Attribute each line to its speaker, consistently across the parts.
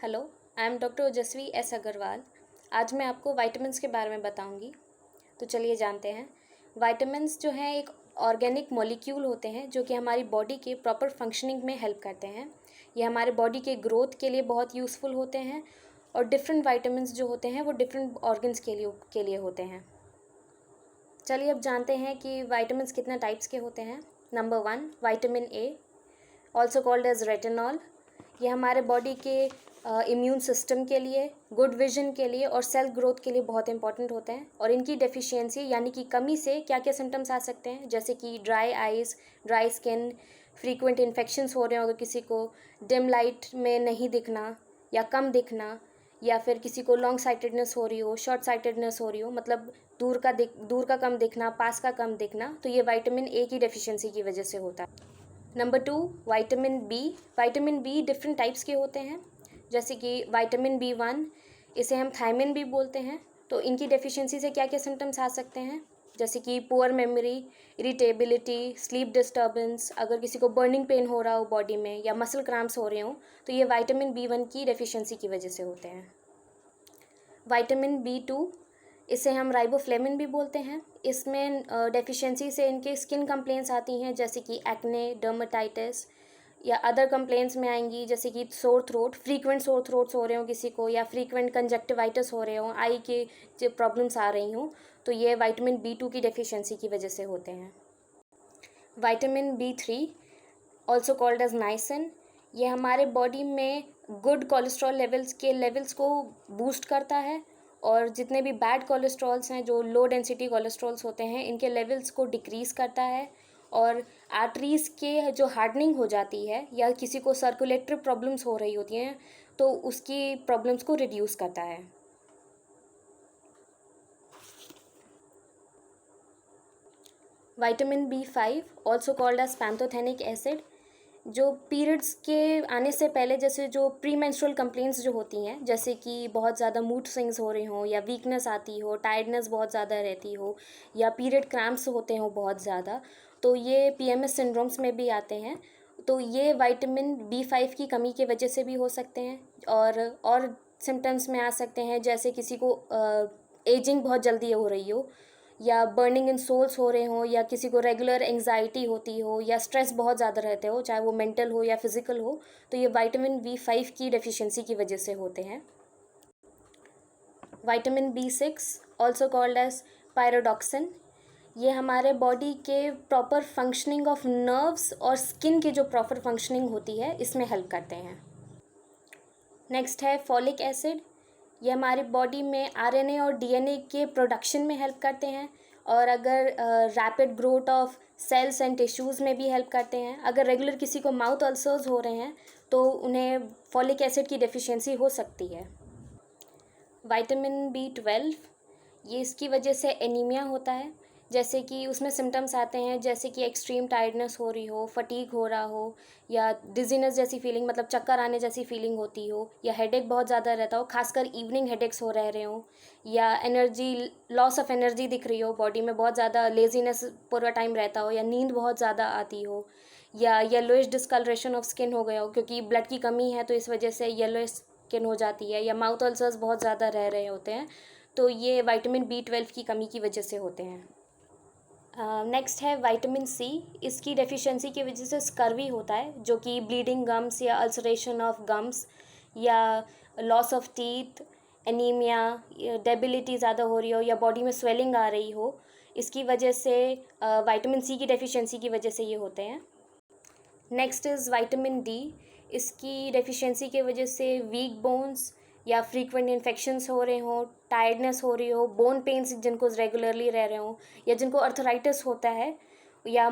Speaker 1: Hello, I am doctor ओजस्वी S Agarwal. आज मैं आपको वाइटामिन्स के बारे में बताऊंगी। तो चलिए जानते हैं। वाइटामिन्स जो हैं एक ऑर्गेनिक मॉलिक्यूल होते हैं जो कि हमारी बॉडी के प्रॉपर फंक्शनिंग में हेल्प करते हैं। ये हमारे बॉडी के ग्रोथ के लिए बहुत यूज़फुल होते हैं और डिफरेंट वाइटामिन्स जो होते हैं वो डिफरेंट ऑर्गन्स के लिए होते हैं। चलिए अब जानते हैं कि वाइटामिन्स कितने टाइप्स के होते हैं। Number 1, vitamin A, also called as retinol. ये हमारे बॉडी के इम्यून सिस्टम के लिए, गुड विजन के लिए और सेल ग्रोथ के लिए बहुत इंपॉर्टेंट होते हैं। और इनकी डेफिशिएंसी यानी कि कमी से क्या क्या सिम्टम्स आ सकते हैं, जैसे कि dry eyes, dry skin, frequent infections हो रहे हो अगर किसी को, डिम लाइट में नहीं दिखना या कम दिखना, या फिर किसी को लॉन्ग साइटेडनेस हो रही हो, शॉर्ट साइटेडनेस हो रही हो, मतलब दूर का कम दिखना, पास का कम दिखना, तो ये विटामिन ए की डेफिशिएंसी की वजह से होता है। Number 2, vitamin B. Vitamin B different types के होते हैं, जैसे कि विटामिन B1, इसे हम थायमिन भी बोलते हैं। तो इनकी डेफिशिएंसी से क्या क्या सिम्टम्स आ सकते हैं, जैसे कि poor memory, irritability, sleep disturbance, अगर किसी को बर्निंग पेन हो रहा हो बॉडी में या मसल क्रैम्प्स हो रहे हो तो ये विटामिन B1 की डेफिशिएंसी की वजह से होते हैं। विटामिन B2, इसे हम राइबोफ्लेविन भी बोलते हैं। इसमें डेफिशिएंसी से इनके स्किन कंप्लेंट्स आती हैं, जैसे कि एक्ने, डर्मेटाइटिस, या अदर कंप्लेंट्स में आएंगी जैसे कि सोर थ्रोट, फ्रीक्वेंट सोर थ्रोट्स हो रहे हो किसी को, या फ्रीक्वेंट कंजक्टिवाइटिस हो रहे हो, आई के जो प्रॉब्लम्स आ रही हों, तो ये विटामिन B2 की डेफिशिएंसी की वजह से होते हैं। Vitamin B3, also called as niacin, ये हमारे बॉडी में गुड कोलेस्ट्रॉल लेवल्स को बूस्ट करता है और जितने भी बैड कोलेस्ट्रॉल्स हैं, जो लो डेंसिटी कोलेस्ट्रॉल्स होते हैं, इनके लेवल्स को डिक्रीज़ करता है और आर्टरीज़ के जो हार्डनिंग हो जाती है या किसी को सर्कुलेटरी प्रॉब्लम्स हो रही होती हैं तो उसकी प्रॉब्लम्स को रिड्यूस करता है। Vitamin B5, also called as pantothenic acid, जो पीरियड्स के आने से पहले, जैसे जो प्री मेंस्ट्रुअल कंप्लेंट्स जो होती हैं, जैसे कि बहुत ज़्यादा मूड स्विंग्स हो रहे हों या वीकनेस आती हो, टायर्डनेस बहुत ज़्यादा रहती हो या पीरियड क्रैम्प्स होते हो बहुत ज़्यादा, तो ये PMS सिंड्रोम्स में भी आते हैं। तो ये विटामिन B5 की कमी की वजह से भी हो सकते हैं। और सिम्टम्स में आ सकते हैं, जैसे किसी को एजिंग बहुत जल्दी हो रही हो, या बर्निंग इन सोल्स हो रहे हों, या किसी को रेगुलर एंग्जाइटी होती हो, या स्ट्रेस बहुत ज़्यादा रहते हो, चाहे वो मेंटल हो या फिजिकल हो, तो ये विटामिन B5 की डेफिशिएंसी की वजह से होते हैं। Vitamin B6, also called as pyridoxine, ये हमारे बॉडी के प्रॉपर फंक्शनिंग ऑफ नर्व्स और स्किन की जो प्रॉपर फंक्शनिंग होती है इसमें हेल्प करते हैं। नेक्स्ट है फॉलिक एसिड, ये हमारी बॉडी में RNA और DNA के प्रोडक्शन में हेल्प करते हैं और अगर rapid growth of cells and tissues में भी हेल्प करते हैं। अगर रेगुलर किसी को माउथ अल्सर्स हो रहे हैं तो उन्हें फॉलिक एसिड की डेफिशिएंसी हो सकती है। विटामिन B12, ये इसकी वजह से एनीमिया होता है, जैसे कि उसमें सिम्टम्स आते हैं जैसे कि एक्सट्रीम टायर्डनेस हो रही हो, फटीग हो रहा हो, या डिजीनेस जैसी फीलिंग, मतलब चक्कर आने जैसी फीलिंग होती हो, या हेडेक बहुत ज़्यादा रहता हो, खासकर इवनिंग हेडेक्स हो रहे हो, या एनर्जी, लॉस ऑफ एनर्जी दिख रही हो बॉडी में, बहुत ज़्यादा लेजीनेस पूरा टाइम रहता हो, या नींद बहुत ज़्यादा आती हो, या येलोइश डिस्कलरेशन ऑफ स्किन हो गया हो क्योंकि ब्लड की कमी है तो इस वजह से येलोइश स्किन हो जाती है, या माउथ अल्सर्स बहुत ज़्यादा रह रहे होते हैं, तो ये विटामिन B12 की कमी की वजह से होते हैं। नेक्स्ट है विटामिन C, इसकी डेफिशिएंसी की वजह से स्कर्वी होता है, जो कि ब्लीडिंग गम्स या अल्सरेशन ऑफ गम्स या loss of teeth, anaemia, debility ज़्यादा हो रही हो या बॉडी में स्वेलिंग आ रही हो, इसकी वजह से विटामिन C की डेफिशिएंसी की वजह से ये होते हैं। नेक्स्ट इज़ विटामिन D, इसकी डेफिशिएंसी की वजह से वीक बोन्स या फ्रीक्वेंट इन्फेक्शंस हो रहे हों, टायर्डनेस हो रही हो, बोन पेन्स जिनको रेगुलरली रह रहे हों, या जिनको अर्थराइटिस होता है, या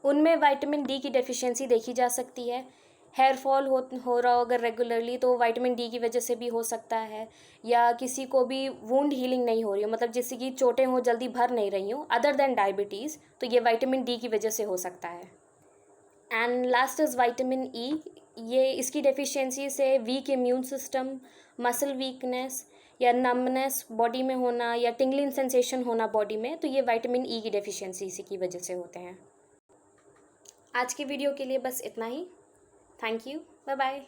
Speaker 1: उनमें विटामिन D की डेफिशिएंसी देखी जा सकती है। हेयर फॉल हो रहा हो अगर रेगुलरली तो विटामिन D की वजह से भी हो सकता है, या किसी को भी वुंड हीलिंग नहीं हो रही हो, मतलब जिससे कि चोटें हो जल्दी भर नहीं रही हो अदर देन डायबिटीज़, तो ये विटामिन D की वजह से हो सकता है। And last is vitamin E, ये इसकी डेफिशिएंसी से week immune system, muscle weakness या नमनेस बॉडी में होना, या टिंगलिंग सेंसेशन होना बॉडी में, तो ये विटामिन E की डेफिशिएंसी इसी की वजह से होते हैं। आज की वीडियो के लिए बस इतना ही। Thank you, bye bye.